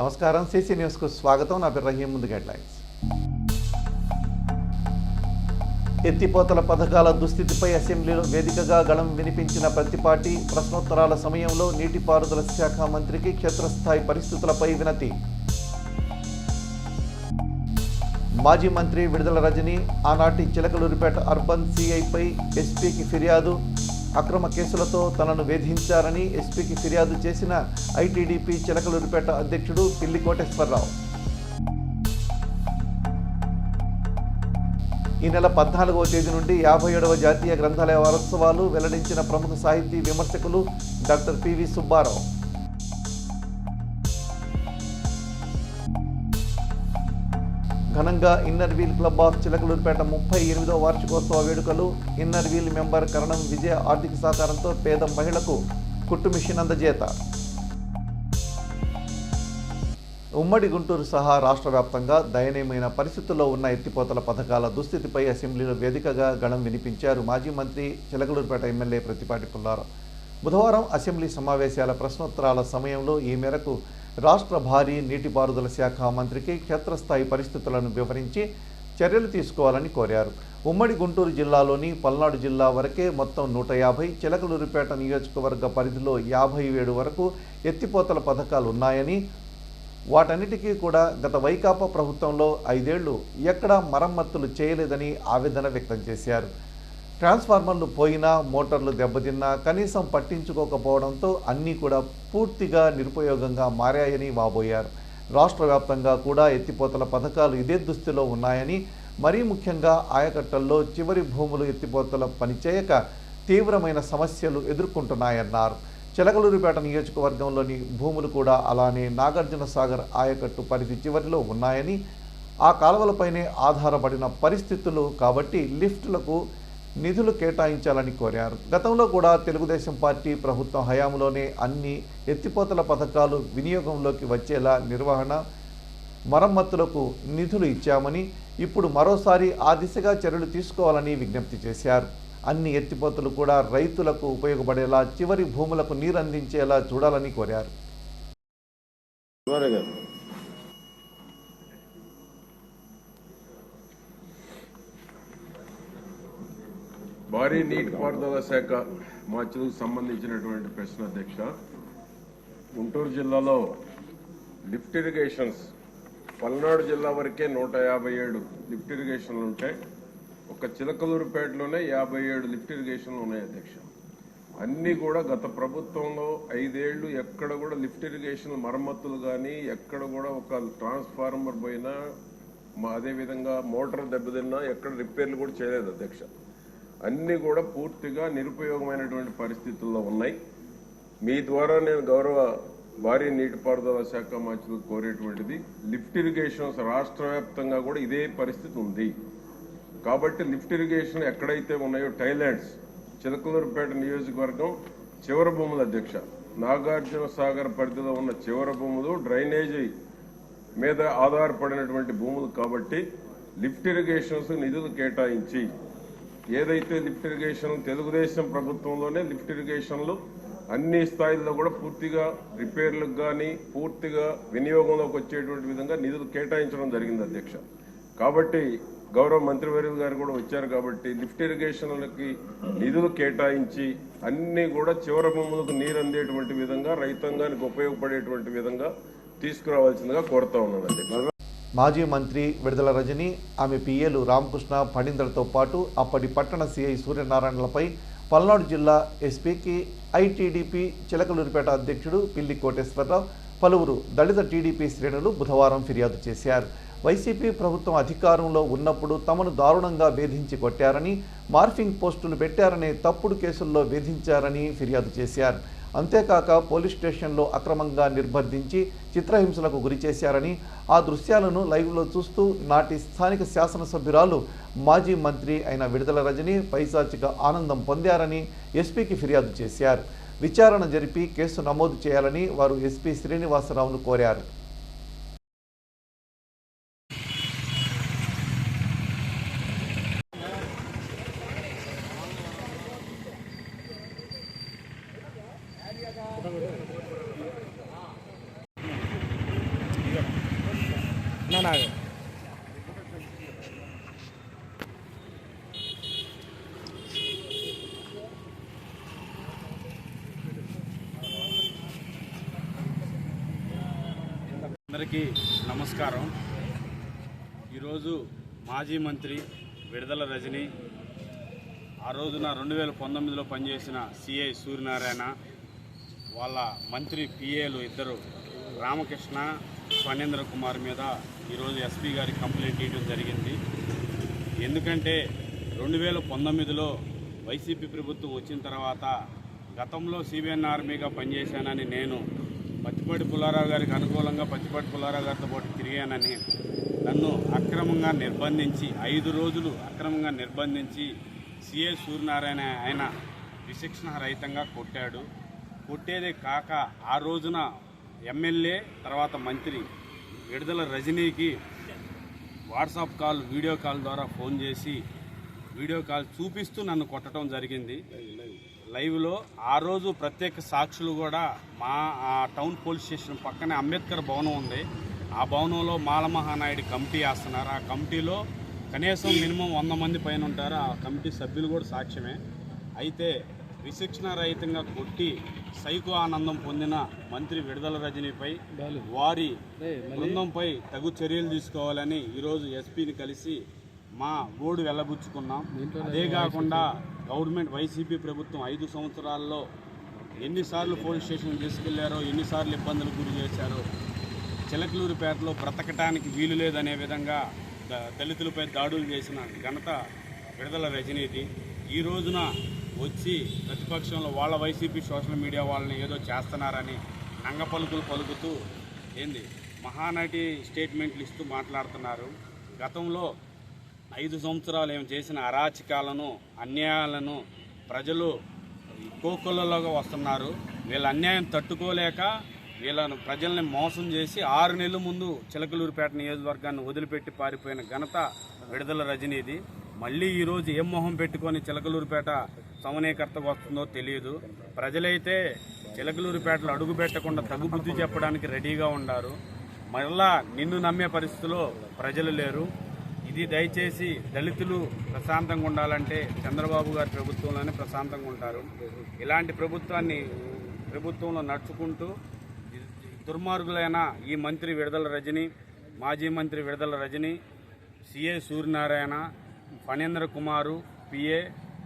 నమస్కారం సిసి న్యూస్కు స్వాగతం. నా పేరు రహీం. ముందుగా హెడ్లైన్స్. ఎత్తిపోతల పథకాల దుస్థితిపై అసెంబ్లీలో వేదికగా గళం వినిపించిన ప్రతిపాటి ప్రశ్నోత్తరాల సమయంలో నీటిపారుదల శాఖ మంత్రికి క్షేత్రస్థాయి పరిస్థితులపై వినతి. మాజీ మంత్రి విడుదల రజని ఆనాటి చిలకలూరిపేట అర్బన్ సిఐపై ఎస్పీకి ఫిర్యాదు. అక్రమ కేసులతో తనను వేధించారని ఎస్పీకి ఫిర్యాదు చేసిన ఐటీడీపీ చిలకలూరిపేట అధ్యక్షుడు పిల్లి కోటేశ్వరరావు. ఈ నెల 14వ తేదీ నుండి 57వ జాతీయ గ్రంథాలయ వారోత్సవాలు వెల్లడించిన ప్రముఖ సాహితీ విమర్శకులు డాక్టర్ పివి సుబ్బారావు. ఘనంగా inner wheel club of Chilakaluripet 38వ వార్షికోత్సవ వేడుకలు. Inner wheel member Karanam Vijaya ఆర్థిక సహకారంతో పేద మహిళకు కుట్టు మిషన్ అందజేత. ఉమ్మడి గుంటూరు సహా రాష్ట్ర వ్యాప్తంగా దయనీయమైన పరిస్థితుల్లో ఉన్న ఎత్తిపోతల పథకాల దుస్థితిపై అసెంబ్లీలో వేదికగా గళం వినిపించారు మాజీ మంత్రి చిలకలూరిపేట ఎమ్మెల్యే ప్రతిపాటి పుల్లారావు. బుధవారం అసెంబ్లీ సమావేశాల ప్రశ్నోత్తరాల సమయంలో ఈ మేరకు రాష్ట్ర భారీ నీటిపారుదల శాఖ మంత్రికి క్షేత్రస్థాయి పరిస్థితులను వివరించి చర్యలు తీసుకోవాలని కోరారు. ఉమ్మడి గుంటూరు జిల్లాలోని పల్నాడు జిల్లా వరకే మొత్తం 150, చిలకలూరిపేట నియోజకవర్గ పరిధిలో 57 వరకు ఎత్తిపోతల పథకాలు ఉన్నాయని, వాటన్నిటికీ కూడా గత వైకాపా ప్రభుత్వంలో 5 ఏళ్లు ఎక్కడా మరమ్మతులు చేయలేదని ఆవేదన వ్యక్తం చేశారు. ట్రాన్స్ఫార్మర్లు పోయినా, మోటార్లు దెబ్బతిన్నా కనీసం పట్టించుకోకపోవడంతో అన్నీ కూడా పూర్తిగా నిరుపయోగంగా మారాయని వాపోయారు. రాష్ట్ర వ్యాప్తంగా కూడా ఎత్తిపోతల పథకాలు ఇదే దుస్థితిలో ఉన్నాయని, మరీ ముఖ్యంగా ఆయకట్టల్లో చివరి భూములు ఎత్తిపోతల పనిచేయక తీవ్రమైన సమస్యలు ఎదుర్కొంటున్నాయన్నారు. చిలకలూరిపేట నియోజకవర్గంలోని భూములు కూడా అలానే నాగార్జున సాగర్ ఆయకట్టు పరిధి చివరిలో ఉన్నాయని, ఆ కాలువలపైనే ఆధారపడిన పరిస్థితులు కాబట్టి లిఫ్టులకు నిధులు కేటాయించాలని కోరారు. గతంలో కూడా తెలుగుదేశం పార్టీ ప్రభుత్వం హయాంలోనే అన్ని ఎత్తిపోతల పథకాలు వినియోగంలోకి వచ్చేలా నిర్వహణ, మరమ్మతులకు నిధులు ఇచ్చామని, ఇప్పుడు మరోసారి ఆ దిశగా చర్యలు తీసుకోవాలని విజ్ఞప్తి చేశారు. అన్ని ఎత్తిపోతలు కూడా రైతులకు ఉపయోగపడేలా, చివరి భూములకు నీరు అందించేలా చూడాలని కోరారు. భారీ నీటిపారుదల శాఖ మార్చులకు సంబంధించినటువంటి ప్రశ్న అధ్యక్ష. గుంటూరు జిల్లాలో లిఫ్ట్ ఇరిగేషన్స్ పల్నాడు జిల్లా వరకే 157 లిఫ్ట్ ఇరిగేషన్లు ఉంటాయి. ఒక చిలకలూరుపేటలోనే 57 లిఫ్ట్ ఇరిగేషన్లు ఉన్నాయి అధ్యక్ష. అన్నీ కూడా గత ప్రభుత్వంలో 5 ఏళ్లు ఎక్కడ కూడా లిఫ్ట్ ఇరిగేషన్ మరమ్మతులు కానీ, ఎక్కడ కూడా ఒక ట్రాన్స్ఫార్మర్ పోయినా, అదేవిధంగా మోటార్ దెబ్బతిన్నా ఎక్కడ రిపేర్లు కూడా చేయలేదు అధ్యక్ష. అన్నీ కూడా పూర్తిగా నిరుపయోగమైనటువంటి పరిస్థితుల్లో ఉన్నాయి. మీ ద్వారా నేను గౌరవ భారీ నీటిపారుదల శాఖ మంత్రులకు కోరేటువంటిది, లిఫ్ట్ ఇరిగేషన్స్ రాష్ట్ర వ్యాప్తంగా కూడా ఇదే పరిస్థితి ఉంది. కాబట్టి లిఫ్ట్ ఇరిగేషన్ ఎక్కడైతే ఉన్నాయో టైలాండ్స్, చిలకలూరుపేట నియోజకవర్గం చివరి భూముల అధ్యక్ష, నాగార్జున సాగర్ పరిధిలో ఉన్న చివరి భూములు డ్రైనేజీ మీద ఆధారపడినటువంటి భూములు కాబట్టి లిఫ్ట్ ఇరిగేషన్స్ నిధులు కేటాయించి, ఏదైతే లిఫ్ట్ ఇరిగేషన్ తెలుగుదేశం ప్రభుత్వంలోనే లిఫ్ట్ ఇరిగేషన్లు అన్ని స్థాయిల్లో కూడా పూర్తిగా రిపేర్లకు కానీ పూర్తిగా వినియోగంలోకి వచ్చేటువంటి విధంగా నిధులు కేటాయించడం జరిగింది అధ్యక్ష. కాబట్టి గౌరవ మంత్రివర్యులు గారు కూడా వచ్చారు కాబట్టి లిఫ్ట్ ఇరిగేషన్లకి నిధులు కేటాయించి అన్ని కూడా చివరి భూములకు నీరు అందేటువంటి విధంగా, రైతాంగానికి ఉపయోగపడేటువంటి విధంగా తీసుకురావాల్సిందిగా కోరుతా ఉన్నాను అధ్యక్ష. మాజీ మంత్రి విడుదల రజని, ఆమె పిఏలు రామకృష్ణ ఫణీంద్రతో పాటు అప్పటి పట్టణ సిఐ సూర్యనారాయణలపై పల్నాడు జిల్లా ఎస్పీకి ఐటీడీపీ చిలకలూరిపేట అధ్యక్షుడు పిల్లి కోటేశ్వరరావు, పలువురు దళిత టీడీపీ శ్రేణులు బుధవారం ఫిర్యాదు చేశారు. వైసీపీ ప్రభుత్వం అధికారంలో ఉన్నప్పుడు తమను దారుణంగా వేధించి కొట్టారని, మార్ఫింగ్ పోస్టులు పెట్టారనే తప్పుడు కేసుల్లో వేధించారని ఫిర్యాదు చేశారు. అంతేకాక పోలీస్ స్టేషన్లో అక్రమంగా నిర్బంధించి చిత్రహింసలకు గురి చేశారని, ఆ దృశ్యాలను లైవ్లో చూస్తూ నాటి స్థానిక శాసనసభ్యురాలు మాజీ మంత్రి అయిన విడుదల రజని పైశాచిక ఆనందం పొందారని ఎస్పీకి ఫిర్యాదు చేశారు. విచారణ జరిపి కేసు నమోదు చేయాలని వారు ఎస్పీ శ్రీనివాసరావును కోరారు. అందరికీ నమస్కారం. ఈరోజు మాజీ మంత్రి విడుదల రజని, ఆ రోజున 2019లో పనిచేసిన సిఐ సూర్యనారాయణ, వాళ్ళ మంత్రి పిఏలు ఇద్దరు రామకృష్ణ, ఫణేంద్ర కుమార్ మీద ఈరోజు ఎస్పీ గారికి కంప్లైంట్ ఇవ్వడం జరిగింది. ఎందుకంటే 2019లో వైసీపీ ప్రభుత్వం వచ్చిన తర్వాత గతంలో సిబిఎన్ ఆర్మీగా పనిచేశానని నేను పత్తిపాటి పుల్లారావు గారికి అనుకూలంగా పత్తిపాటి పుల్లారావు గారితో పాటు తిరిగానని నన్ను అక్రమంగా నిర్బంధించి 5 రోజులు అక్రమంగా నిర్బంధించి సిఏ సూర్యనారాయణ ఆయన విశిక్షణ రహితంగా కొట్టాడు. కొట్టేదే కాక ఆ రోజున ఎమ్మెల్యే తర్వాత మంత్రి విడుదల రజనీకి వాట్సాప్ కాల్, వీడియో కాల్ ద్వారా ఫోన్ చేసి వీడియో కాల్ చూపిస్తూ నన్ను కొట్టడం జరిగింది లైవ్లో. ఆ రోజు ప్రత్యేక సాక్షులు కూడా మా టౌన్ పోలీస్ స్టేషన్ పక్కనే అంబేద్కర్ భవనం ఉంది. ఆ భవనంలో మాలమహానాయుడు కమిటీ వేస్తున్నారు. ఆ కమిటీలో కనీసం మినిమం 100 మంది పైన ఉంటారు. ఆ కమిటీ సభ్యులు కూడా సాక్ష్యమే. అయితే విశిక్షణ రహితంగా కొట్టి సైకో ఆనందం పొందిన మంత్రి విడుదల రజనీపై వారి బృందంపై తగు చర్యలు తీసుకోవాలని ఈరోజు ఎస్పీని కలిసి మా గోడు వెళ్ళబుచ్చుకున్నాం. అదే కాకుండా గవర్నమెంట్ వైసీపీ ప్రభుత్వం 5 సంవత్సరాల్లో ఎన్నిసార్లు పోలీస్ స్టేషన్ తీసుకెళ్లారో, ఎన్నిసార్లు ఇబ్బందులు గురి చేశారో, చిలకలూరుపేటలో బ్రతకటానికి వీలు లేదనే విధంగా దళితులపై దాడులు చేసిన ఘనత విడుదల రజనీది. ఈ రోజున వచ్చి ప్రతిపక్షంలో వాళ్ళ వైసీపీ సోషల్ మీడియా వాళ్ళని ఏదో చేస్తున్నారని నంగపలుకులు పలుకుతూ మహానటి స్టేట్మెంట్లు ఇస్తూ మాట్లాడుతున్నారు. గతంలో 5 సంవత్సరాలు ఏం చేసిన అరాచకాలను, అన్యాయాలను ప్రజలు కోకొల్లలోగా వస్తున్నారు. వీళ్ళ అన్యాయం తట్టుకోలేక వీళ్ళను ప్రజల్ని మోసం చేసి 6 నెలల ముందు చిలకలూరుపేట నియోజకవర్గాన్ని వదిలిపెట్టి పారిపోయిన ఘనత విడుదల రజనీది. మళ్ళీ ఈరోజు ఏం మొహం పెట్టుకొని చిలకలూరుపేట సమన్వయకర్తకు వస్తుందో తెలియదు. ప్రజలైతే చిలకలూరుపేటలో అడుగు పెట్టకుండా తగు బుద్ధి చెప్పడానికి రెడీగా ఉన్నారు. మళ్ళా నిన్ను నమ్మే పరిస్థితిలో ప్రజలు లేరు. ఇది దయచేసి దళితులు ప్రశాంతంగా ఉండాలంటే చంద్రబాబు గారి ప్రభుత్వంలోనే ప్రశాంతంగా ఉంటారు. ఇలాంటి ప్రభుత్వంలో నడుచుకుంటూ దుర్మార్గులైన ఈ మంత్రి విడుదల రజని, మాజీ మంత్రి విడుదల రజని, సిఏ సూర్యనారాయణ, ఫణేంద్ర కుమారు, పిఏ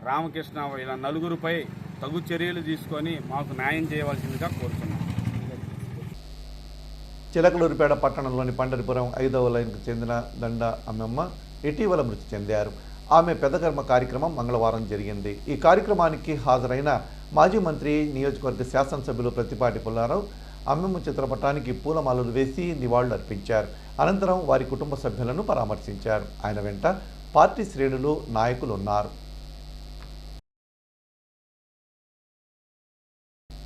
రామకృష్ణ ఇలా 4గురిపై తగు చర్యలు తీసుకొని మాకు న్యాయం చేయవలసిందిగా కోరుతున్నాం. చిలకలూరుపేట పట్టణంలోని పండరిపురం 5వ లైన్కు చెందిన దండ అమ్మమ్మ ఇటీవల మృతి చెందారు. ఆమె పెద్దకర్మ కార్యక్రమం మంగళవారం జరిగింది. ఈ కార్యక్రమానికి హాజరైన మాజీ మంత్రి, నియోజకవర్గ శాసనసభ్యులు ప్రత్తిపాటి పుల్లారావు అమ్మమ్మ చిత్రపటానికి పూలమాలలు వేసి నివాళులు అర్పించారు. అనంతరం వారి కుటుంబ సభ్యులను పరామర్శించారు. ఆయన వెంట పార్టీ శ్రేణులు, నాయకులు ఉన్నారు.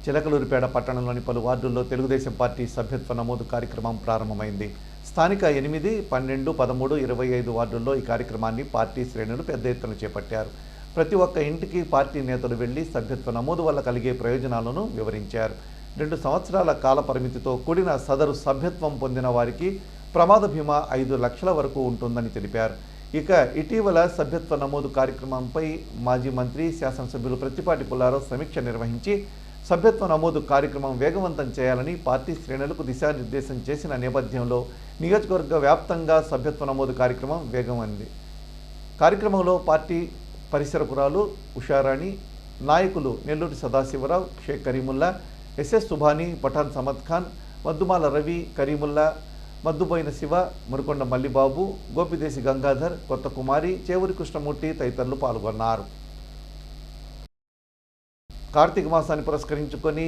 చిలకలూరుపేట పట్టణంలోని పలు వార్డుల్లో తెలుగుదేశం పార్టీ సభ్యత్వ నమోదు కార్యక్రమం ప్రారంభమైంది. స్థానిక 8, 12, 13, 25 వార్డుల్లో ఈ కార్యక్రమాన్ని పార్టీ శ్రేణులు పెద్ద ఎత్తున చేపట్టారు. ప్రతి ఒక్క ఇంటికి పార్టీ నేతలు వెళ్లి సభ్యత్వ నమోదు వల్ల కలిగే ప్రయోజనాలను వివరించారు. 2 సంవత్సరాల కాల పరిమితితో కూడిన సదరు సభ్యత్వం పొందిన వారికి ప్రమాద బీమా 5 లక్షల వరకు ఉంటుందని తెలిపారు. ఇక ఇటీవల సభ్యత్వ నమోదు కార్యక్రమంపై మాజీ మంత్రి, శాసనసభ్యులు ప్రత్తిపాటి పుల్లారావు సమీక్ష నిర్వహించి సభ్యత్వ నమోదు కార్యక్రమం వేగవంతం చేయాలని పార్టీ శ్రేణులకు దిశానిర్దేశం చేసిన నేపథ్యంలో నియోజకవర్గ వ్యాప్తంగా సభ్యత్వ నమోదు కార్యక్రమం వేగమైంది. కార్యక్రమంలో పార్టీ పరిసరపురాలు ఉషారాణి, నాయకులు నెల్లూరి సదాశివరావు, షేక్ కరీముల్లా, ఎస్ఎస్ సుభాని, పఠాన్ సమద్ ఖాన్, మద్దుమాల రవి, కరీముల్లా, మద్దుబోయిన శివ, మురుకొండ మల్లిబాబు, గోపిదేశి గంగాధర్, కొత్త కుమారి, చేవూరి కృష్ణమూర్తి తదితరులు పాల్గొన్నారు. కార్తీక మాసాన్ని పురస్కరించుకొని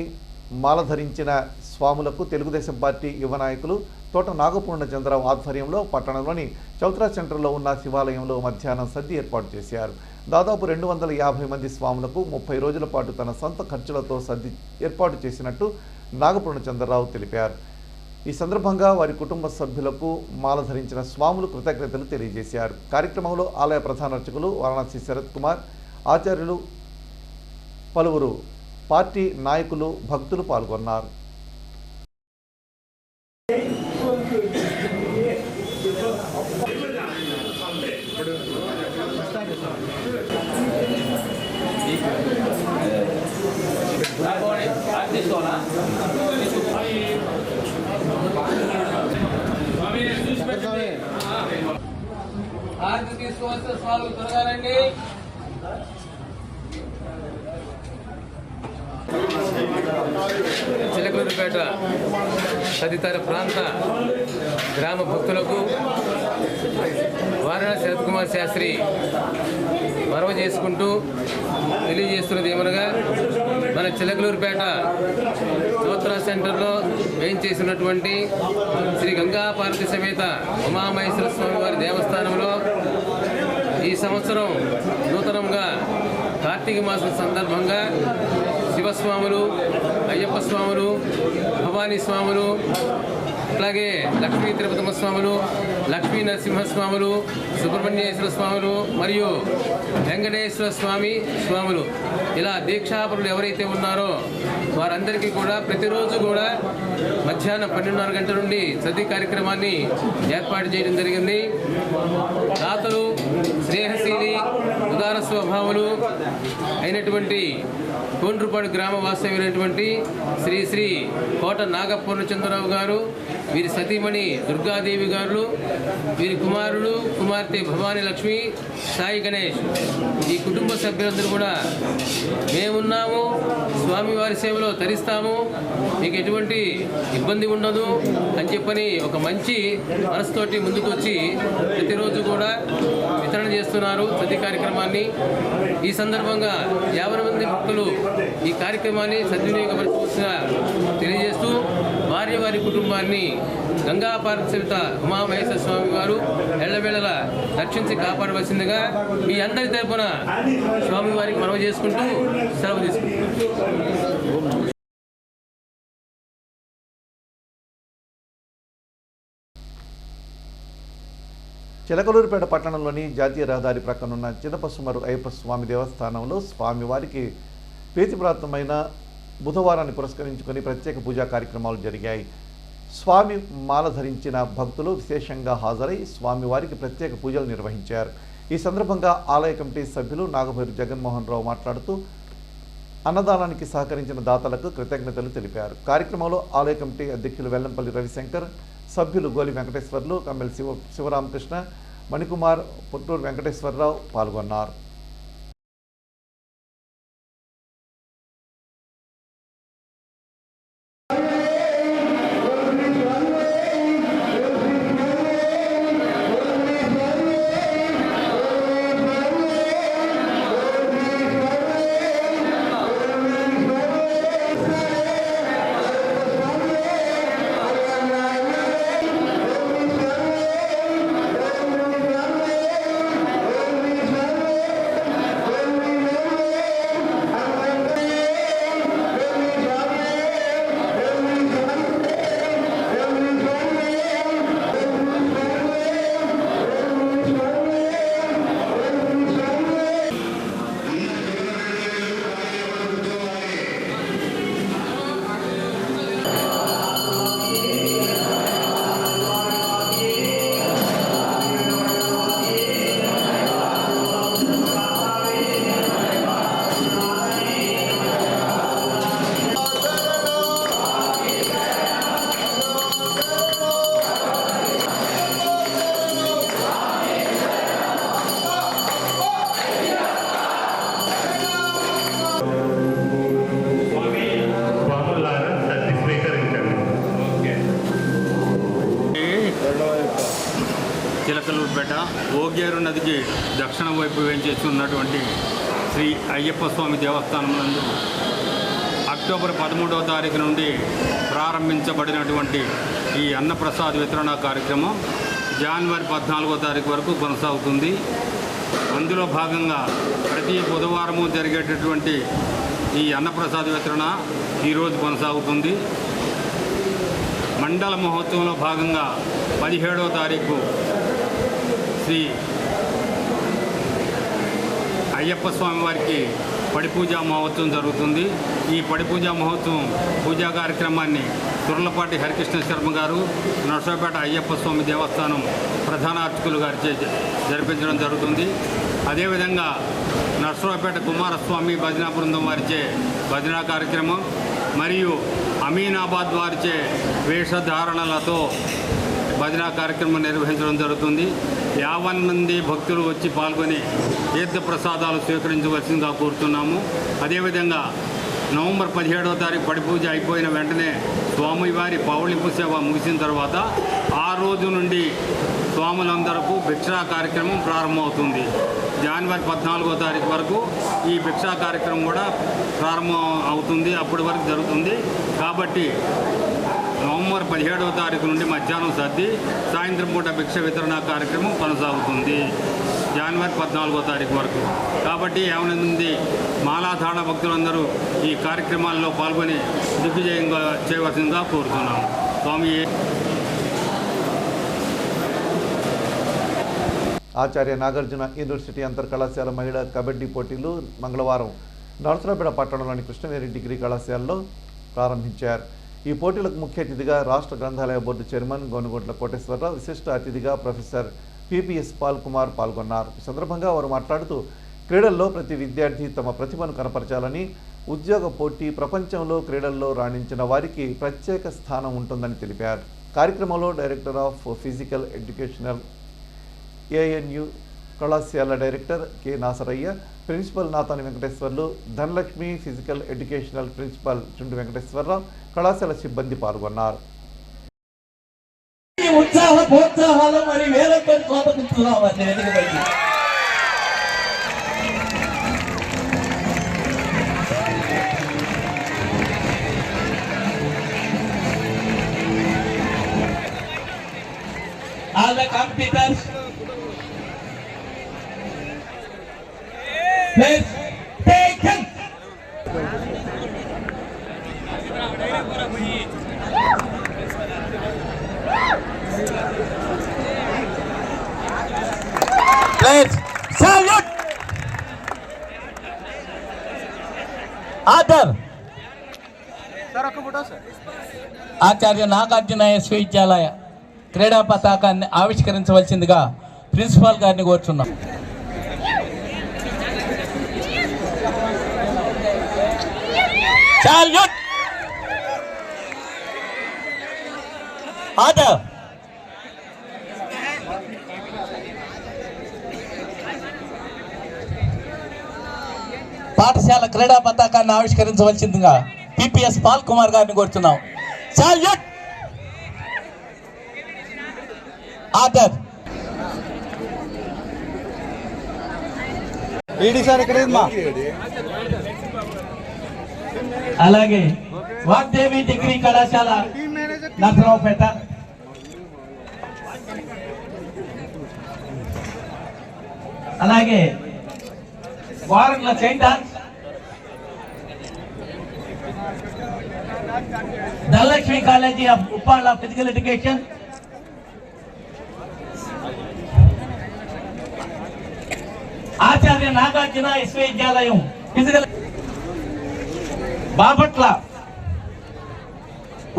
మాల ధరించిన స్వాములకు తెలుగుదేశం పార్టీ యువ నాయకులు తోట నాగపూర్ణ చంద్రరావు ఆధ్వర్యంలో పట్టణంలోని చౌత్రా సెంటర్లో ఉన్న శివాలయంలో మధ్యాహ్నం సద్ది ఏర్పాటు చేశారు. దాదాపు 250 మంది స్వాములకు 30 రోజుల పాటు తన సొంత ఖర్చులతో సద్ది ఏర్పాటు చేసినట్టు నాగపూర్ణ చంద్రరావు తెలిపారు. ఈ సందర్భంగా వారి కుటుంబ సభ్యులకు మాల ధరించిన స్వాములు కృతజ్ఞతలు తెలియజేశారు. కార్యక్రమంలో ఆలయ ప్రధాన అర్చకులు వారణాసి శరత్ కుమార్, ఆచార్యులు, పలువురు పార్టీ నాయకులు, భక్తులు పాల్గొన్నారు. హారతి తీసుకువస్తే స్వామి తొలగాలండి. చిలకలూరుపేట తదితర ప్రాంత గ్రామ భక్తులకు వారణాసి శరత్ కుమార్ శాస్త్రి మనవి చేసుకుంటూ తెలియజేస్తున్నది ఏమనగా, మన చిలకలూరుపేట స్తోత్ర సెంటర్లో వేయించేసినటువంటి శ్రీ గంగా పార్వతి సమేత ఉమామహేశ్వర స్వామి వారి దేవస్థానంలో ఈ సంవత్సరం నూతనంగా కార్తీక మాసం సందర్భంగా శివస్వాములు, అయ్యప్ప స్వాములు, భవానీ స్వాములు, అలాగే లక్ష్మీ తిరుపతమ్మ స్వాములు, లక్ష్మీ నరసింహస్వాములు, సుబ్రహ్మణ్యేశ్వర స్వాములు మరియు వెంకటేశ్వర స్వాములు ఇలా దీక్షాపరులు ఎవరైతే ఉన్నారో వారందరికీ కూడా ప్రతిరోజు కూడా మధ్యాహ్నం 12:30 గంటల నుండి సద్ది కార్యక్రమాన్ని ఏర్పాటు చేయడం జరిగింది. దాతలు స్నేహశీలి ఉదార స్వభావులు అయినటువంటి కోండ్రుపాడు గ్రామ వాస్తవ్యులైనటువంటి శ్రీ కోట నాగపూర్ణచంద్రరావు గారు, వీరి సతీమణి దుర్గాదేవి గారు, వీరి కుమారుడు కుమార్తె భవానీ లక్ష్మి, సాయి గణేష్, ఈ కుటుంబ సభ్యులందరూ కూడా మేమున్నాము, స్వామివారి సేవలో తరిస్తాము, మీకు ఎటువంటి ఇబ్బంది ఉండదు అని చెప్పని ఒక మంచి మనసుతోటి ముందుకు వచ్చి ప్రతిరోజు కూడా వితరణ చేస్తున్నారు ప్రతి కార్యక్రమాన్ని. ఈ సందర్భంగా 50 మంది భక్తులు ఈ కార్యక్రమాన్ని సద్వినియోగపరచవలసిన తెలియజేస్తూ వారి కుటుంబాన్ని గంగా పార్వతి సమేత ఉమామహేశ్వర స్వామి వారు ఎల్లవేళలా రక్షించి కాపాడవలసిందిగా మీ అందరి తరపున స్వామివారికి మనవి చేసుకుంటూ సెలవు తీసుకుంటున్నాం. చిలకలూరుపేట పట్టణంలోని జాతీయ రహదారి ప్రక్కనున్న చిన్నపసుమరు అయ్యప్ప స్వామి దేవస్థానంలో స్వామివారికి ప్రీతిప్రాప్తమైన బుధవారాన్ని పురస్కరించుకొని ప్రత్యేక పూజా కార్యక్రమాలు జరిగాయి. స్వామి మాల ధరించిన భక్తులు విశేషంగా హాజరై స్వామివారికి ప్రత్యేక పూజలు నిర్వహించారు. ఈ సందర్భంగా ఆలయ కమిటీ సభ్యులు నాగభైరు జగన్మోహన్ రావు మాట్లాడుతూ అన్నదానానికి సహకరించిన దాతలకు కృతజ్ఞతలు తెలిపారు. కార్యక్రమంలో ఆలయ కమిటీ అధ్యక్షులు వెల్లంపల్లి రవిశంకర్, సభ్యులు గోలి వెంకటేశ్వర్లు, కమ్మెల్ శివరామకృష్ణ, మణికుమార్, పుట్టూరు వెంకటేశ్వరరావు పాల్గొన్నారు. చిలకలూరుపేట ఓగేరు నదికి దక్షిణ వైపు వేంచేస్తున్నటువంటి శ్రీ అయ్యప్ప స్వామి దేవస్థానం నందు అక్టోబర్ 13వ తారీఖు నుండి ప్రారంభించబడినటువంటి ఈ అన్నప్రసాద్ వితరణ కార్యక్రమం జనవరి 14వ తారీఖు వరకు కొనసాగుతుంది. అందులో భాగంగా ప్రతి బుధవారము జరిగేటటువంటి ఈ అన్నప్రసాద్ వితరణ ఈరోజు కొనసాగుతుంది. మండల మహోత్సవంలో భాగంగా 17వ తారీఖు శ్రీ అయ్యప్ప స్వామి వారికి పడిపూజా మహోత్సవం జరుగుతుంది. ఈ పడిపూజా మహోత్సవం పూజా కార్యక్రమాన్ని తుర్లపాటి హరికృష్ణ శర్మ గారు, నర్సరావుపేట అయ్యప్ప స్వామి దేవస్థానం ప్రధాన అర్చకులు గారిచే జరిపించడం జరుగుతుంది. అదేవిధంగా నర్సరావుపేట కుమారస్వామి భజనా బృందం వారిచే భజనా కార్యక్రమం, మరియు అమీనాబాద్ వారిచే వేషధారణలతో భజన కార్యక్రమం నిర్వహించడం జరుగుతుంది. 50 మంది భక్తులు వచ్చి పాల్గొని తీర్థప్రసాదాలు స్వీకరించవలసిందిగా కోరుతున్నాము. అదేవిధంగా నవంబర్ 17వ తారీఖు పడి పూజ అయిపోయిన వెంటనే స్వామివారి పౌళింపు సేవ ముగిసిన తర్వాత ఆ రోజు నుండి స్వాములందరకు భిక్షా కార్యక్రమం ప్రారంభమవుతుంది. జనవరి 14వ తారీఖు వరకు ఈ భిక్షా కార్యక్రమం కూడా ప్రారంభం అవుతుంది. అప్పటి వరకు జరుగుతుంది. కాబట్టి నవంబర్ 17వ తారీఖు నుండి మధ్యాహ్నం సర్ది సాయంత్రం పూట భిక్ష వితరణ కార్యక్రమం కొనసాగుతుంది జనవరి 14వ తారీఖు వరకు. కాబట్టి 50 మంది మాలాధారణ భక్తులందరూ ఈ కార్యక్రమాల్లో పాల్గొని దిగ్విజయంగా చేయవలసిందిగా కోరుతున్నాము. స్వామి. ఆచార్య నాగార్జున యూనివర్సిటీ అంతర్ కళాశాల మహిళా కబడ్డీ పోటీలు మంగళవారం నరసరావుపేట పట్టణంలోని కృష్ణవేణి డిగ్రీ కళాశాలలో ప్రారంభించారు. ఈ పోటీలకు ముఖ్య అతిథిగా రాష్ట్ర గ్రంథాలయ బోర్డు చైర్మన్ గోనుగొంట్ల కోటేశ్వరరావు, విశిష్ట అతిథిగా ప్రొఫెసర్ పిపిఎస్ పాల్ కుమార్ పాల్గొన్నారు. ఈ సందర్భంగా వారు మాట్లాడుతూ క్రీడల్లో ప్రతి విద్యార్థి తమ ప్రతిభను కనపరచాలని, ఉద్యోగ పోటీ ప్రపంచంలో క్రీడల్లో రాణించిన వారికి ప్రత్యేక స్థానం ఉంటుందని తెలిపారు. కార్యక్రమంలో director of physical educational ANU కళాశాల director K Nasarayya, principal Natani Venkateswarlu, Dhanalakshmi physical educational principal Chundu Venkateswararao, కళాశాల సిబ్బంది పాల్గొన్నారు. ఉత్సాహ ప్రోత్సాహాలు మరి వేలతో స్వాగతిస్తున్నాం. All the competitors, please take it. Please salute. Other. Acharya Nagarjuna విశ్వవిద్యాలయ క్రీడా పతాకాన్ని ఆవిష్కరించవలసిందిగా ప్రిన్సిపాల్ గారిని కోరుచున్నాం. Salute. Order. పాఠశాల క్రీడా పతాకాన్ని ఆవిష్కరించవలసిందిగా పిపిఎస్ పాల్ కుమార్ గారిని కోరుతున్నాం. సాల్యూట్. ఆర్డర్. అలాగే వాగ్దేవి డిగ్రీ కళాశాల నరసరావుపేట, అలాగే వారంల chain dance, Dhanalakshmi college of Uppalla physical education, Acharya Nagarjuna విశ్వవిద్యాలయం ఫిజికల్, బాపట్ల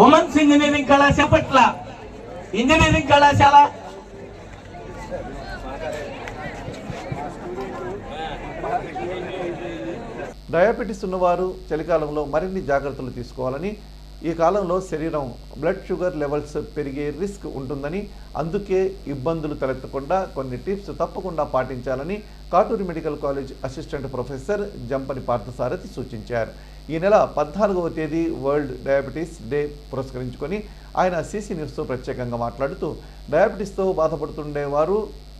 ఉమెన్స్ ఇంజనీరింగ్ కళాశాల, పట్ల ఇంజనీరింగ్ కళాశాల, డయాబెటీస్ ఉన్నవారు చలికాలంలో మరిన్ని జాగ్రత్తలు తీసుకోవాలని, ఈ కాలంలో శరీరం బ్లడ్ షుగర్ లెవెల్స్ పెరిగే రిస్క్ ఉంటుందని, అందుకే ఇబ్బందులు తలెత్తకుండా కొన్ని టిప్స్ తప్పకుండా పాటించాలని Katuri medical college assistant professor Jampani Parthasarathi సూచించారు. ఈ నెల 14వ తేదీ వరల్డ్ డయాబెటీస్ డే పురస్కరించుకొని ఆయన సిసి న్యూస్తో ప్రత్యేకంగా మాట్లాడుతూ, డయాబెటీస్తో బాధపడుతుండేవారు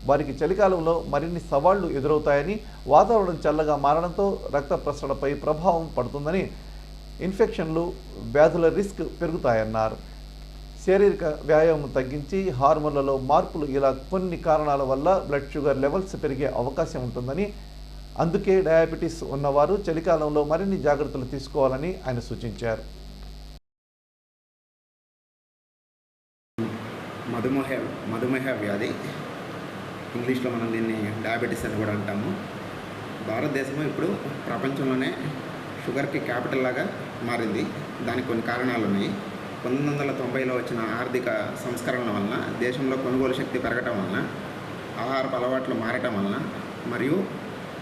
వారికి చలికాలంలో మరిన్ని సవాళ్లు ఎదురవుతాయని, వాతావరణం చల్లగా మారడంతో రక్త ప్రసరణపై ప్రభావం పడుతుందని, ఇన్ఫెక్షన్లు వ్యాధుల రిస్క్ పెరుగుతాయన్నారు. శారీరక వ్యాయామం తగ్గించి హార్మోన్లలో మార్పులు, ఇలా కొన్ని కారణాల వల్ల బ్లడ్ షుగర్ లెవెల్స్ పెరిగే అవకాశం ఉంటుందని, అందుకే డయాబెటీస్ ఉన్నవారు చలికాలంలో మరిన్ని జాగ్రత్తలు తీసుకోవాలని ఆయన సూచించారు. మధుమేహ వ్యాధి, ఇంగ్లీష్లో మనం దీన్ని డయాబెటీస్ అని కూడా అంటాము. భారతదేశం ఇప్పుడు ప్రపంచంలోనే షుగర్కి క్యాపిటల్ లాగా మారింది. దానికి కొన్ని కారణాలు ఉన్నాయి. 1990లో వచ్చిన ఆర్థిక సంస్కరణల వలన, దేశంలో కొనుగోలు శక్తి పెరగటం వలన, ఆహారపు అలవాట్లు మారటం వలన మరియు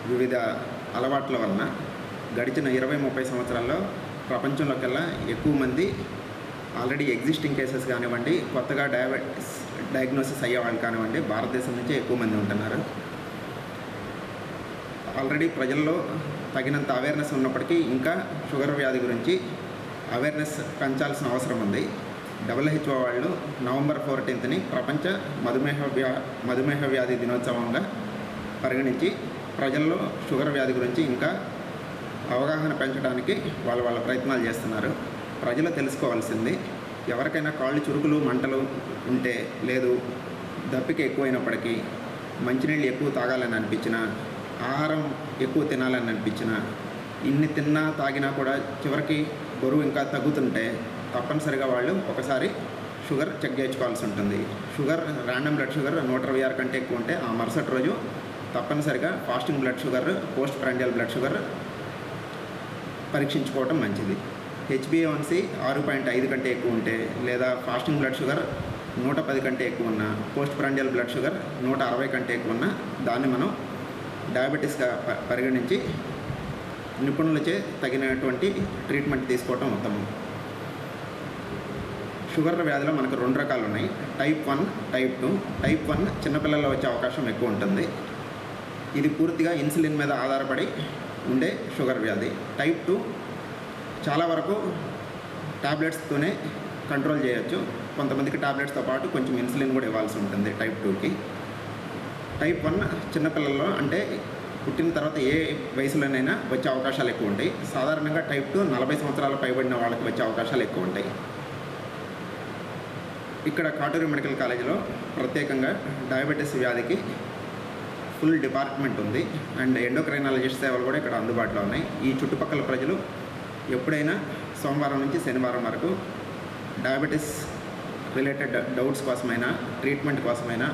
వివిధ అలవాట్ల వలన గడిచిన 20-30 సంవత్సరాల్లో ప్రపంచంలోకెల్లా ఎక్కువ మంది ఆల్రెడీ ఎగ్జిస్టింగ్ కేసెస్ కానివ్వండి, కొత్తగా డయాబెటీస్ డయాగ్నోసిస్ అయ్యే వాళ్ళు కానివ్వండి, భారతదేశం నుంచే ఎక్కువ మంది ఉంటున్నారు. ఆల్రెడీ ప్రజల్లో తగినంత అవేర్నెస్ ఉన్నప్పటికీ ఇంకా షుగర్ వ్యాధి గురించి అవేర్నెస్ పెంచాల్సిన అవసరం ఉంది. WHO వాళ్ళు నవంబర్ 14ని ప్రపంచ మధుమేహ వ్యాధి దినోత్సవంగా పరిగణించి ప్రజల్లో షుగర్ వ్యాధి గురించి ఇంకా అవగాహన పెంచడానికి వాళ్ళ ప్రయత్నాలు చేస్తున్నారు. ప్రజలు తెలుసుకోవాల్సింది, ఎవరికైనా కాళ్ళు చురుకులు మంటలు ఉంటే, లేదు దప్పిక ఎక్కువైనప్పటికీ, మంచినీళ్ళు ఎక్కువ తాగాలని అనిపించినా, ఆహారం ఎక్కువ తినాలని అనిపించినా, ఇన్ని తిన్నా తాగినా కూడా చివరికి బరువు ఇంకా తగ్గుతుంటే తప్పనిసరిగా వాళ్ళు ఒకసారి షుగర్ చెక్ చేయించుకోవాల్సి ఉంటుంది. షుగర్ ర్యాండమ్ బ్లడ్ షుగర్ 126 కంటే ఎక్కువ ఉంటే ఆ మరుసటి రోజు తప్పనిసరిగా fasting blood sugar, post prandial blood sugar పరీక్షించుకోవటం మంచిది. HbA1c 6.5 కంటే ఎక్కువ ఉంటే, లేదా ఫాస్టింగ్ బ్లడ్ షుగర్ 110 కంటే ఎక్కువ ఉన్నా, పోస్ట్ ప్రాండియల్ బ్లడ్ షుగర్ 160 కంటే ఎక్కువ ఉన్నా దాన్ని మనం డయాబెటీస్గా పరిగణించి నిపుణులచే తగినటువంటి ట్రీట్మెంట్ తీసుకోవటం ఉత్తమం. షుగర్ వ్యాధిలో మనకు 2 రకాలు ఉన్నాయి, టైప్ 1, టైప్ 2. టైప్ 1 చిన్నపిల్లల్లో వచ్చే అవకాశం ఎక్కువ ఉంటుంది. ఇది పూర్తిగా ఇన్సులిన్ మీద ఆధారపడి ఉండే షుగర్ వ్యాధి. టైప్ 2 చాలా వరకు టాబ్లెట్స్తోనే కంట్రోల్ చేయొచ్చు. కొంతమందికి టాబ్లెట్స్తో పాటు కొంచెం ఇన్సులిన్ కూడా ఇవ్వాల్సి ఉంటుంది టైప్ 2కి. టైప్ 1 చిన్నపిల్లల్లో అంటే పుట్టిన తర్వాత ఏ వయసులోనైనా వచ్చే అవకాశాలు ఎక్కువ ఉంటాయి. సాధారణంగా టైప్ 2 40 సంవత్సరాల పైబడిన వాళ్ళకి వచ్చే అవకాశాలు ఎక్కువ ఉంటాయి. ఇక్కడ కాటూరి మెడికల్ కాలేజీలో ప్రత్యేకంగా డయాబెటీస్ వ్యాధికి ఫుల్ డిపార్ట్మెంట్ ఉంది అండ్ ఎండోక్రైనాలజిస్ట్ సేవలు కూడా ఇక్కడ అందుబాటులో ఉన్నాయి. ఈ చుట్టుపక్కల ప్రజలు ఎప్పుడైనా సోమవారం నుంచి శనివారం వరకు డయాబెటీస్ రిలేటెడ్ డౌట్స్ కోసమైనా, ట్రీట్మెంట్ కోసమైనా,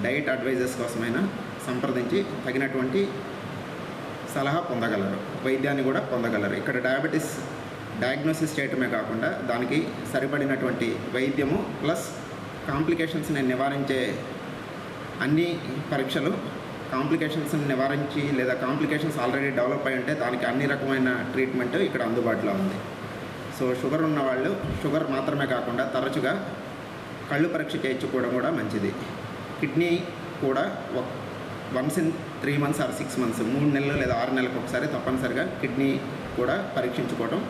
డైట్ అడ్వైజెస్ కోసమైనా సంప్రదించి తగినటువంటి సలహా పొందగలరు, వైద్యాన్ని కూడా పొందగలరు. ఇక్కడ డయాబెటీస్ డయాగ్నోసిస్ చేయటమే కాకుండా దానికి సరిపడినటువంటి వైద్యము ప్లస్ కాంప్లికేషన్స్ని నివారించే అన్ని పరీక్షలు, కాంప్లికేషన్స్ని నివారించి లేదా కాంప్లికేషన్స్ ఆల్రెడీ డెవలప్ అయి ఉంటే దానికి అన్ని రకమైన ట్రీట్మెంట్ ఇక్కడ అందుబాటులో ఉంది. సో షుగర్ ఉన్నవాళ్ళు షుగర్ మాత్రమే కాకుండా తరచుగా కళ్ళు పరీక్ష చేయించుకోవడం కూడా మంచిది. కిడ్నీ కూడా once in 3 months or 6 months 3 నెలలు లేదా 6 నెలలకు ఒకసారి తప్పనిసరిగా కిడ్నీ కూడా పరీక్షించుకోవడం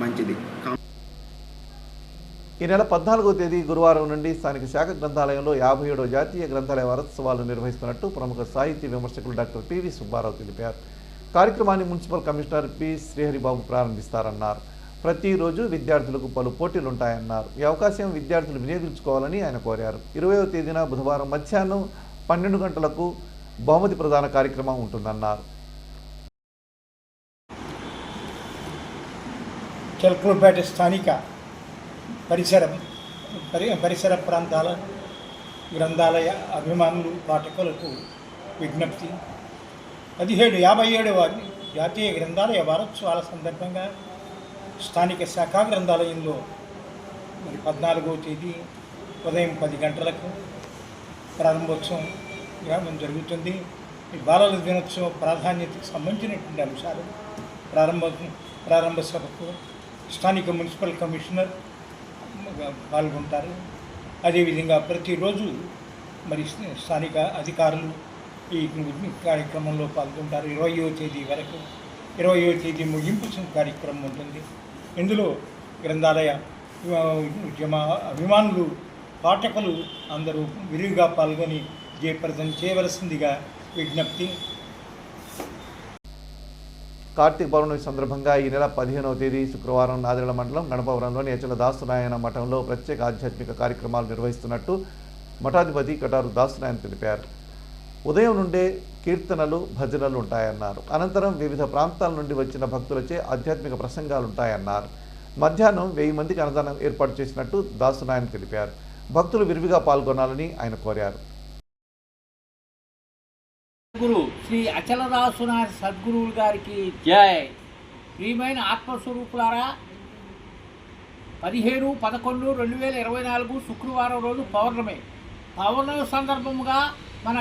మంచిది. ఈ నెల 14వ తేదీ గురువారం నుండి స్థానిక శాఖ గ్రంథాలయంలో 57వ జాతీయ గ్రంథాలయ వారోత్సవాలు నిర్వహిస్తున్నట్టు ప్రముఖ సాహితీ విమర్శకులు డాక్టర్ పివి సుబ్బారావు తెలిపారు. కార్యక్రమాన్ని మున్సిపల్ కమిషనర్ పి శ్రీహరిబాబు ప్రారంభిస్తారన్నారు. ప్రతిరోజు విద్యార్థులకు పలు పోటీలుంటాయన్నారు. ఈ అవకాశం విద్యార్థులు వినియోగించుకోవాలని ఆయన కోరారు. 20వ తేదీన బుధవారం మధ్యాహ్నం 12 గంటలకు బహుమతి ప్రదాన కార్యక్రమం ఉంటుందన్నారు. చిలకలూరుపేట స్థానిక పరిసర ప్రాంతాల గ్రంథాలయ అభిమానులు, పాఠకులకు విజ్ఞప్తి. 57వ జాతీయ గ్రంథాలయ వారోత్సవాల సందర్భంగా స్థానిక శాఖా గ్రంథాలయంలో 14వ తేదీ ఉదయం 10 గంటలకు ప్రారంభోత్సవం గ్రామం జరుగుతుంది. ఈ బాలల దినోత్సవ ప్రాధాన్యతకు సంబంధించినటువంటి అంశాలు ప్రారంభ సభకు స్థానిక మున్సిపల్ కమిషనర్ పాల్గొంటారు. అదేవిధంగా ప్రతిరోజు మరి స్థానిక అధికారులు ఈ కార్యక్రమంలో పాల్గొంటారు. 20వ తేదీ వరకు 20వ తేదీ ముగింపు కార్యక్రమం ఉంటుంది. ఇందులో గ్రంథాలయ అభిమానులు, పాఠకులు అందరూ విరివిగా పాల్గొని జయప్రదం చేయవలసిందిగా విజ్ఞప్తి. కార్తీక పౌర్ణమి సందర్భంగా ఈ నెల 15వ తేదీ శుక్రవారం నాదెళ్ల మండలం గణపవరంలోని అచల దాసునాయన మఠంలో ప్రత్యేక ఆధ్యాత్మిక కార్యక్రమాలు నిర్వహిస్తున్నట్టు మఠాధిపతి కటారు దాసునాయన తెలిపారు. ఉదయం నుండే కీర్తనలు, భజనలు ఉంటాయన్నారు. అనంతరం వివిధ ప్రాంతాల నుండి వచ్చిన భక్తులచే ఆధ్యాత్మిక ప్రసంగాలు ఉంటాయన్నారు. మధ్యాహ్నం 1000 మందికి అన్నదానం ఏర్పాటు చేసినట్టు దాసునాయన తెలిపారు. భక్తులు విరివిగా పాల్గొనాలని ఆయన కోరారు. గురు శ్రీ అచలదాసునాథ సద్గురువులు గారికి జై. ప్రియమైన ఆత్మస్వరూపులారా, 17/11/2024 శుక్రవారం రోజు పౌర్ణమి సందర్భముగా మన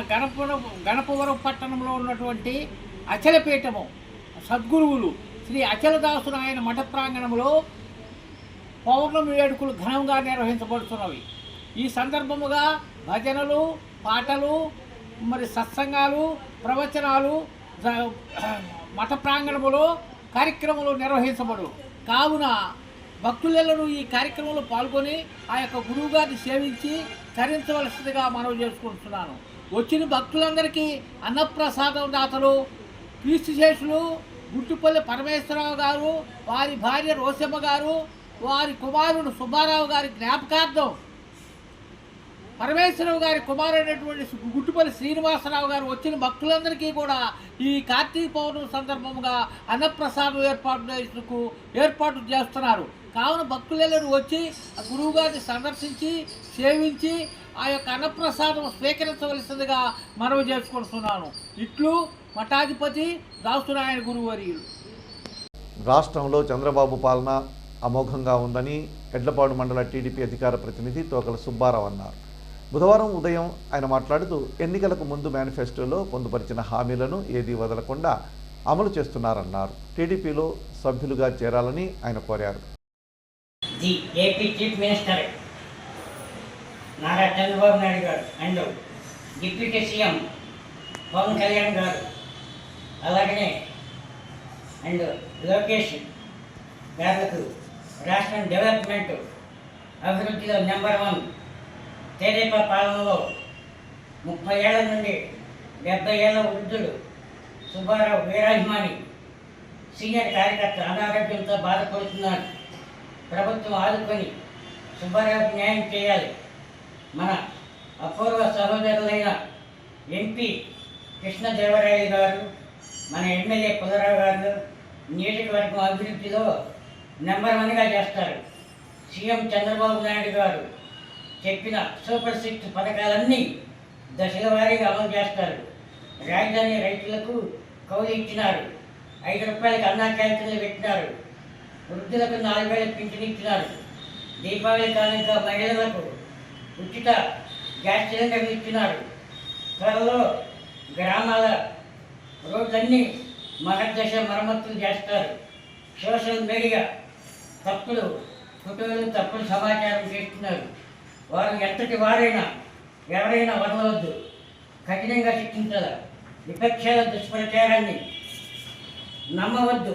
గణపవరం పట్టణంలో ఉన్నటువంటి అచలపీఠము సద్గురువులు శ్రీ శ్రీ అచలదాసు నాయన మఠ ప్రాంగణంలో పౌర్ణమి వేడుకలు ఘనంగా నిర్వహించబడుతున్నవి. ఈ సందర్భముగా భజనలు, పాటలు, మరి సత్సంగాలు, ప్రవచనాలు మఠ ప్రాంగణములో కార్యక్రమాలు నిర్వహించబడు. కావున భక్తులెల్లరూ ఈ కార్యక్రమంలో పాల్గొని ఆ యొక్క గురువుగారిని సేవించి తరించవలసిందిగా మనవి చేసుకుంటున్నాను. వచ్చిన భక్తులందరికీ అన్నప్రసాదం దాతలు క్రీస్తుశేషులు గుట్టుపల్లి పరమేశ్వరరావు గారు, వారి భార్య రోసమ్మ గారు, వారి కుమారుడు సుబ్బారావు గారి జ్ఞాపకార్థం పరమేశ్వరరావు గారి కుమారుడైనటువంటి గుట్టుపల్లి శ్రీనివాసరావు గారు వచ్చిన భక్తులందరికీ కూడా ఈ కార్తీక పౌర్ణమి సందర్భంగా అన్నప్రసాదం ఏర్పాటు చేస్తున్నారు. కావున భక్తులెల్లరూ వచ్చి ఆ గురువుగారిని సందర్శించి సేవించి ఆ యొక్క అన్నప్రసాదం స్వీకరించవలసిందిగా మనవి చేసుకుంటున్నాను. ఇట్లు మఠాధిపతి దాసునారాయణ గురువర్యులు. రాష్ట్రంలో చంద్రబాబు పాలన అమోఘంగా ఉందని ఎడ్లపాడు మండల టీడీపీ అధికార ప్రతినిధి తోకల సుబ్బారావు అన్నారు. బుధవారం ఉదయం ఆయన మాట్లాడుతూ ఎన్నికలకు ముందు మేనిఫెస్టోలో పొందుపరిచిన హామీలను ఏదీ వదలకుండా అమలు చేస్తున్నారన్నారు. టీడీపీలో సభ్యులుగా చేరాలని ఆయన కోరారు. The AP chief minister Nara Chandrababu Naidu garu and deputy CM Pawan Kalyan garu అలాగనే అండ్ లోకేష్ గారులకు రాష్ట్రం డెవలప్మెంట్ అభివృద్ధిలో నెంబర్ 1 తెదేపా పాలనలో 30 ఏళ్ల నుండి 70 ఏళ్ల వృద్ధుడు సుబ్బారావు వీరాభిమాని సీనియర్ కార్యకర్త అనారోగ్యంతో బాధపడుతున్నారు. ప్రభుత్వం ఆదుకొని సుబ్బారావుకి న్యాయం చేయాలి. మన అపూర్వ సహోదరులైన ఎంపీ కృష్ణదేవరాయలు గారు, మన ఎమ్మెల్యే పుల్లారావు గారు నియోజకవర్గం అభివృద్ధిలో నెంబర్ 1గా చేస్తారు. సీఎం చంద్రబాబు నాయుడు గారు చెప్పిన సూపర్ 6 పథకాలన్నీ దశల వారీగా అమలు చేస్తారు. రాజధాని రైతులకు కౌలు ఇచ్చినారు. 5 రూపాయలకి అన్నా క్యాంటీన్లు పెట్టినారు. వృద్ధులకు 4,000 పింఛన్ ఇచ్చినారు. దీపావళి కానుక మహిళలకు ఉచిత గ్యాస్ సిలిండర్లు ఇచ్చినారు. త్వరలో గ్రామాల రోడ్లన్నీ మహర్దశ మరమ్మతులు చేస్తారు. సోషల్ మీడియా తప్పుడు ఫోటోలు, తప్పుడు సమాచారం చేస్తున్నారు. వారు ఎంతటి వారైనా ఎవరైనా వదలవద్దు, కఠినంగా శిక్షించాలి. విపక్షాల దుష్ప్రచారాన్ని నమ్మవద్దు.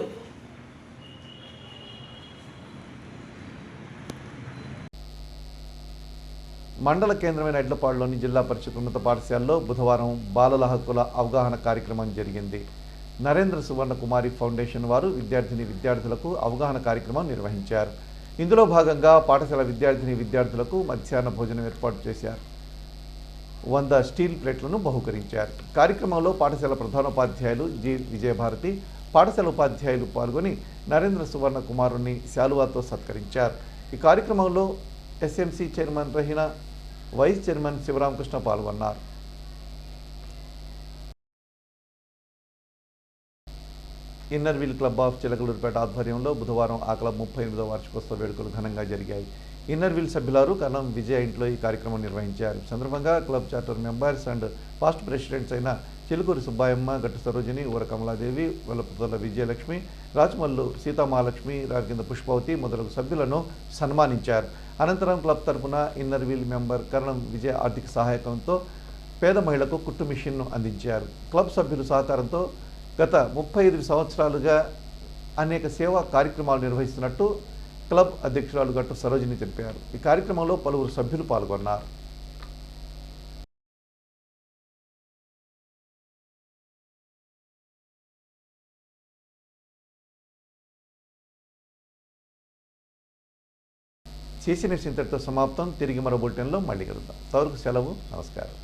మండల కేంద్రమైన ఎడ్లపాడులోని జిల్లా పరిషత్ ఉన్నత పాఠశాలలో బుధవారం బాలల హక్కుల అవగాహన కార్యక్రమం జరిగింది. నరేంద్ర సువర్ణ కుమారి ఫౌండేషన్ వారు విద్యార్థులకు అవగాహన కార్యక్రమం నిర్వహించారు. ఇందులో భాగంగా పాఠశాల విద్యార్థులకు మధ్యాహ్న భోజనం ఏర్పాటు చేశారు. 100 స్టీల్ ప్లేట్లను బహుకరించారు. కార్యక్రమంలో పాఠశాల ప్రధానోపాధ్యాయులు జి విజయభారతి, పాఠశాల ఉపాధ్యాయులు పాల్గొని నరేంద్ర సువర్ణ కుమారుని శాలువాతో సత్కరించారు. ఈ కార్యక్రమంలో SMC chairman Rahina, vice chairman Sivaramakrishna పాల్గొన్నారు. ఇన్నర్వీల్ క్లబ్ ఆఫ్ చిలకలూరుపేట ఆధ్వర్యంలో బుధవారం ఆ క్లబ్ 38వ వార్షికోత్సవ వేడుకలు ఘనంగా జరిగాయి. ఇన్నర్వీల్ సభ్యులారు కలం విజయ ఇంట్లో ఈ కార్యక్రమం నిర్వహించారు. సందర్భంగా club charter members and past presidents అయిన చిలుకూరి సుబ్బాయమ్మ, గట్టు సరోజిని, ఊర కమలాదేవి, వల్లపుతల విజయలక్ష్మి, రాజమల్లు సీతామహాలక్ష్మి, రాగికింద పుష్పవతి మొదలగు సభ్యులను సన్మానించారు. అనంతరం క్లబ్ తరపున ఇన్నర్వీల్ మెంబర్ కరణం విజయ ఆర్థిక సహాయకంతో పేద మహిళలకు కుట్టు మిషన్ను అందించారు. క్లబ్ సభ్యుల సహకారంతో గత 35 సంవత్సరాలుగా అనేక సేవా కార్యక్రమాలు నిర్వహిస్తున్నట్టు క్లబ్ అధ్యక్షురాలు గట్టు సరోజిని తెలిపారు. ఈ కార్యక్రమంలో పలువురు సభ్యులు పాల్గొన్నారు. CC న్యూస్ ఇంతటితో సమాప్తం. తిరిగి మరో బులెటిన్లో మళ్ళీ కలుద్దాం. తవరకు సెలవు. నమస్కారం.